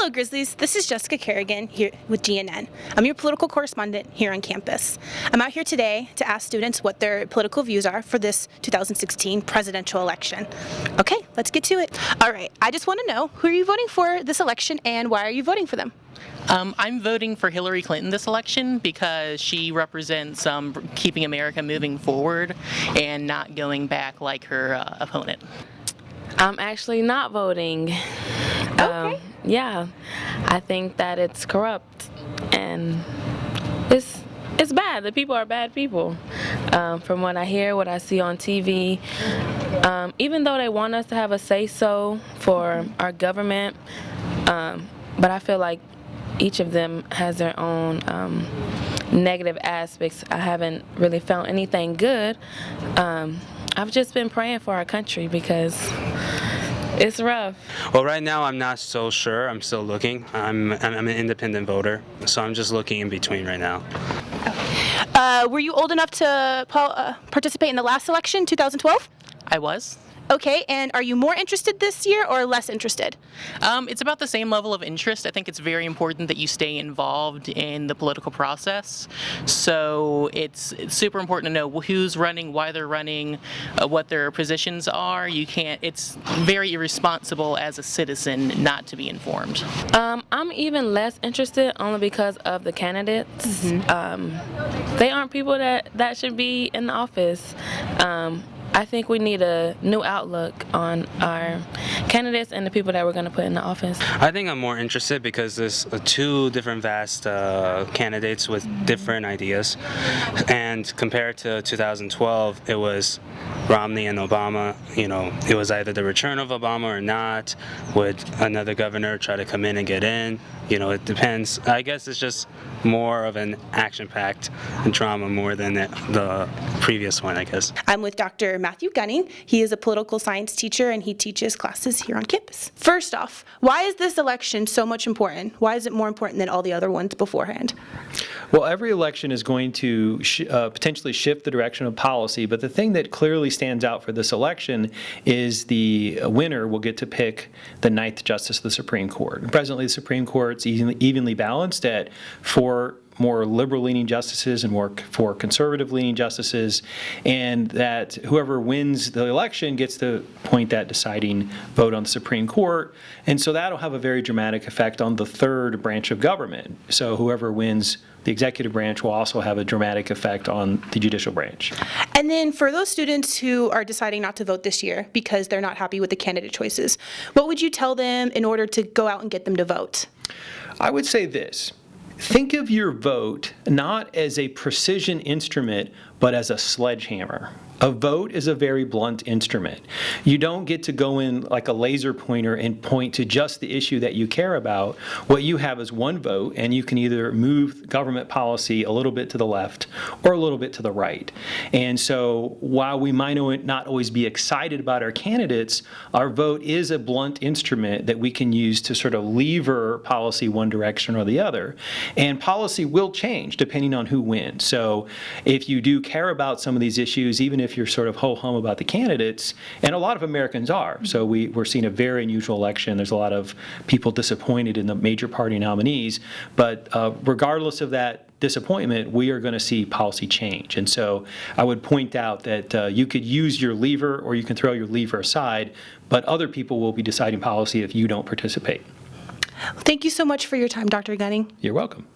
Hello, Grizzlies. This is Jessica Kerrigan here with GNN. I'm your political correspondent here on campus. I'm out here today to ask students what their political views are for this 2016 presidential election. Okay, let's get to it. All right, I just want to know, who are you voting for this election and why are you voting for them? I'm voting for Hillary Clinton this election because she represents keeping America moving forward and not going back like her opponent. I'm actually not voting. Okay. Yeah, I think that it's corrupt and it's bad. The people are bad people. From what I hear, what I see on TV, even though they want us to have a say-so for our government, but I feel like each of them has their own negative aspects. I haven't really found anything good. I've just been praying for our country because it's rough. Well, right now I'm not so sure. I'm still looking. I'm an independent voter, so I'm just looking in between right now. Were you old enough to participate in the last election, 2012? I was. Okay, and are you more interested this year or less interested? It's about the same level of interest. I think it's very important that you stay involved in the political process. So it's super important to know who's running, why they're running, what their positions are. It's very irresponsible as a citizen not to be informed. I'm even less interested only because of the candidates. They aren't people that should be in the office. I think we need a new outlook on our candidates and the people that we're going to put in the office. I think I'm more interested because there's two different vast candidates with different ideas, and compared to 2012, it was Romney and Obama. You know, it was either the return of Obama or not. Would another governor try to come in and get in? You know, it depends. I guess it's just more of an action-packed drama more than the previous one, I guess. I'm with Dr. Matthew Gunning. He is a political science teacher and he teaches classes here on campus. First off, why is this election so much important? Why is it more important than all the other ones beforehand? Well, every election is going to potentially shift the direction of policy, but the thing that clearly stands out for this election is the winner will get to pick the 9th Justice of the Supreme Court. Presently, the Supreme Court's evenly balanced at 4 more liberal-leaning justices and more 4 conservative-leaning justices, and that whoever wins the election gets to point that deciding vote on the Supreme Court, and so that'll have a very dramatic effect on the 3rd branch of government. So whoever wins the executive branch will also have a dramatic effect on the judicial branch. And then for those students who are deciding not to vote this year because they're not happy with the candidate choices, what would you tell them in order to go out and get them to vote? I would say this. Think of your vote not as a precision instrument, but as a sledgehammer. A vote is a very blunt instrument. You don't get to go in like a laser pointer and point to just the issue that you care about. What you have is one vote, and you can either move government policy a little bit to the left or a little bit to the right. And so while we might not always be excited about our candidates, our vote is a blunt instrument that we can use to sort of lever policy one direction or the other. And policy will change depending on who wins. So if you do care about some of these issues, even if you're sort of ho-hum about the candidates, and a lot of Americans are. So we're seeing a very unusual election. There's a lot of people disappointed in the major party nominees, but regardless of that disappointment, we are going to see policy change. And so I would point out that you could use your lever or you can throw your lever aside, but other people will be deciding policy if you don't participate. Thank you so much for your time, Dr. Gunning. You're welcome.